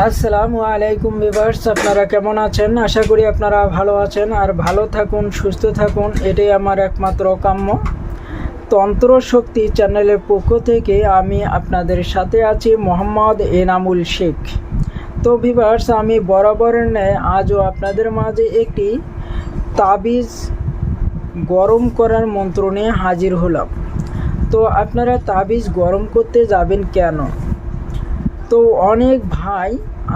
আসসালামু আলাইকুম ভিউয়ার্স, আপনারা কেমন আছেন? আশা করি আপনারা ভালো আছেন আর ভালো থাকুন, সুস্থ থাকুন, এটাই আমার একমাত্র কাম্য। তন্ত্র শক্তি চ্যানেলের পক্ষ থেকে আমি আপনাদের সাথে আছি মোহাম্মদ এনামুল শেখ। তো ভিউয়ার্স, আমি বরাবরের ন্যায় আজও আপনাদের মাঝে একটি তাবিজ গরম করার মন্ত্র নিয়ে হাজির হলাম। তো আপনারা তাবিজ গরম করতে যাবেন কেন? তো অনেক ভাই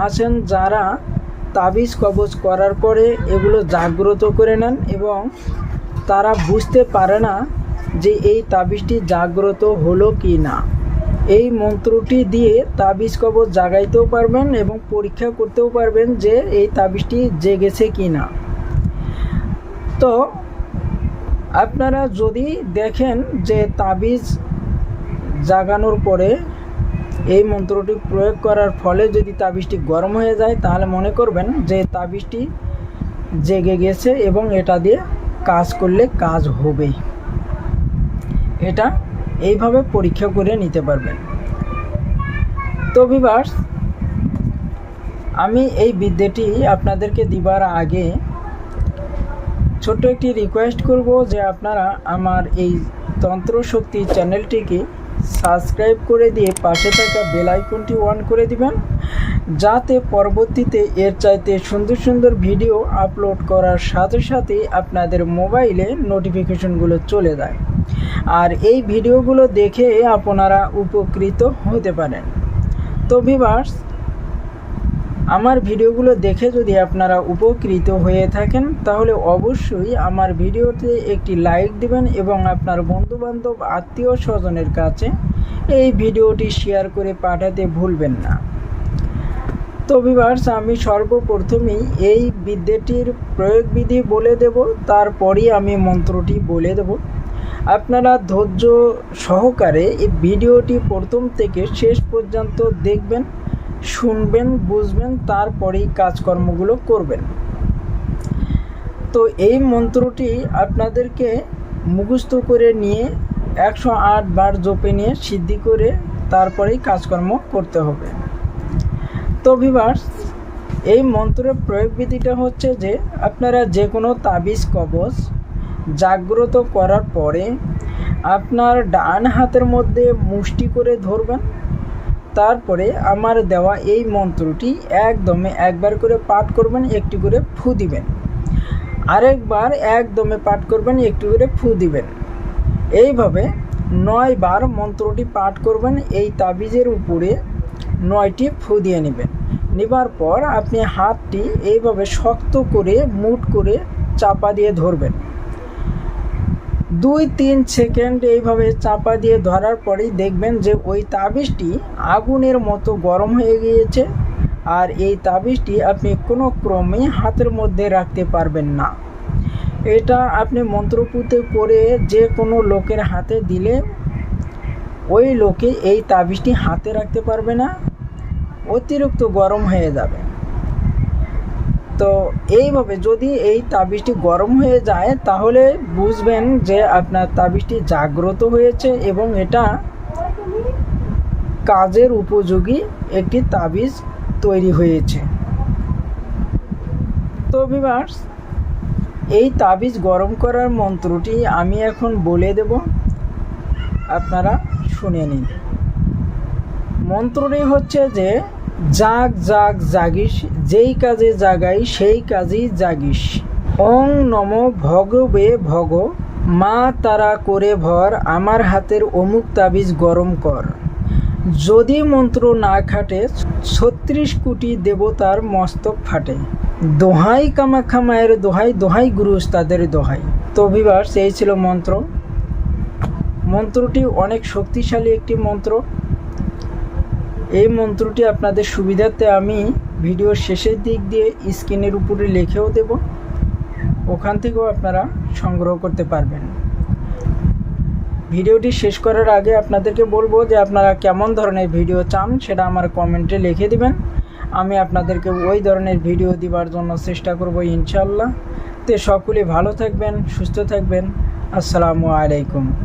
আছেন যারা তাবিজ কবজ করার পরে এগুলো জাগ্রত করে নেন এবং তারা বুঝতে পারে না যে এই তাবিজটি জাগ্রত হলো কি না। এই মন্ত্রটি দিয়ে তাবিজ কবজ জাগাইতেও পারবেন এবং পরীক্ষা করতেও পারবেন যে এই তাবিজটি জেগেছে কি না। তো আপনারা যদি দেখেন যে তাবিজ জাগানোর পরে এই মন্ত্রটি প্রয়োগ করার ফলে যদি তাবিজটি গরম হয়ে যায়, তাহলে মনে করবেন যে তাবিজটি জেগে গেছে এবং এটা দিয়ে কাজ করলে কাজ হবে। এটা এইভাবে পরীক্ষা করে নিতে পারবেন। তো ভিউয়ার্স, আমি এই বিদ্যাটি আপনাদেরকে দিবার আগে ছোট্ট একটি রিকোয়েস্ট করব যে আপনারা আমার এই তন্ত্র শক্তি চ্যানেলটিকে সাবস্ক্রাইব করে দিয়ে পাশে থাকা বেল আইকনটি অন করে দিবেন, যাতে পরবর্তীতে এর চাইতে সুন্দর সুন্দর ভিডিও আপলোড করার সাথে সাথে আপনাদের মোবাইলে নোটিফিকেশনগুলো চলে যায় আর এই ভিডিওগুলো দেখে আপনারা উপকৃত হতে পারেন। তো ভিউয়ার্স, আমার ভিডিওগুলো দেখে যদি আপনারা উপকৃত হয়ে থাকেন তাহলে অবশ্যই আমার ভিডিওতে একটি লাইক দিবেন এবং আপনার বন্ধুবান্ধব আত্মীয় স্বজনের কাছে এই ভিডিওটি শেয়ার করে পাঠাতে ভুলবেন না। তো ভিউয়ার্স, আমি সর্বপ্রথমেই এই বিদ্যাটির প্রয়োগবিধি বলে দেব, তারপরই আমি মন্ত্রটি বলে দেব। আপনারা ধৈর্য সহকারে এই ভিডিওটি প্রথম থেকে শেষ পর্যন্ত দেখবেন, শুনবেন, বুঝবেন, তারপরেই কাজকর্মগুলো করবেন। তো এই মন্ত্রটি আপনাদেরকে মুখস্থ করে নিয়ে 108 বার জপে নিয়ে সিদ্ধি করে তারপরেই কাজকর্ম করতে হবে। তো ভিউয়ার্স, এই মন্ত্রের প্রয়োগবিধিটা হচ্ছে যে আপনারা যে কোনো তাবিজ কবজ জাগ্রত করার পরে আপনার ডান হাতের মধ্যে মুষ্টি করে ধরবেন। তারপরে আমার দেওয়া এই মন্ত্রটি একদমে একবার করে পাঠ করবেন, একটি করে ফু দিবেন। আরেকবার একদমে পাঠ করবেন, একটি করে ফু দিবেন। এইভাবে 9 বার মন্ত্রটি পাঠ করবেন। এই তাবিজের উপরে 9টি ফু দিয়ে নেবেন। নেবার পর আপনি হাতটি এইভাবে শক্ত করে মুঠ করে চাপা দিয়ে ধরবেন। 2-3 সেকেন্ড এইভাবে চাপা দিয়ে ধরার পরেই দেখবেন যে ওই তাবিজটি আগুনের মতো গরম হয়ে গিয়েছে আর এই তাবিজটি আপনি কোনো ক্রমে হাতের মধ্যে রাখতে পারবেন না। এটা আপনি মন্ত্রপুতে করে যে কোনো লোকের হাতে দিলে ওই লোকে এই তাবিজটি হাতে রাখতে পারবে না, অতিরিক্ত গরম হয়ে যাবে। তো এইভাবে যদি এই তাবিজটি গরম হয়ে যায় তাহলে বুঝবেন যে আপনার তাবিজটি জাগ্রত হয়েছে এবং এটা কাজের উপযোগী একটি তাবিজ তৈরি হয়েছে। তো ভিউয়ার্স, এই তাবিজ গরম করার মন্ত্রটি আমি এখন বলে দেব, আপনারা শুনে নিন। মন্ত্রটি হচ্ছে যে জাগ জাগ জাগিস, যেই কাজে জাগাই সেই কাজেই জাগিস। ওং নম ভগবে ভগ, মা তারা করে ভর, আমার হাতের অমুক তাবিজ গরম কর। যদি মন্ত্র না খাটে 36 কোটি দেবতার মস্তক ফাটে। দোহাই কামাখ্যা মায়ের দোহাই, দোহাই গুরু উস্তাদের দোহাই। তো ভিউয়ার্স, এই ছিল মন্ত্র। মন্ত্রটি অনেক শক্তিশালী একটি মন্ত্র। এই মন্ত্রটি আপনাদের সুবিধার্থে আমি ভিডিওর শেষের দিক দিয়ে স্ক্রিনের উপরে লিখেও দেব, ওখান থেকেও আপনারা সংগ্রহ করতে পারবেন। ভিডিওটি শেষ করার আগে আপনাদেরকে বলবো যে আপনারা কেমন ধরনের ভিডিও চান সেটা আমার কমেন্টে লিখে দিবেন। আমি আপনাদেরকে ওই ধরনের ভিডিও দেওয়ার জন্য চেষ্টা করব ইনশাআল্লাহ। তো সকলে ভালো থাকবেন, সুস্থ থাকবেন। আসসালামু আলাইকুম।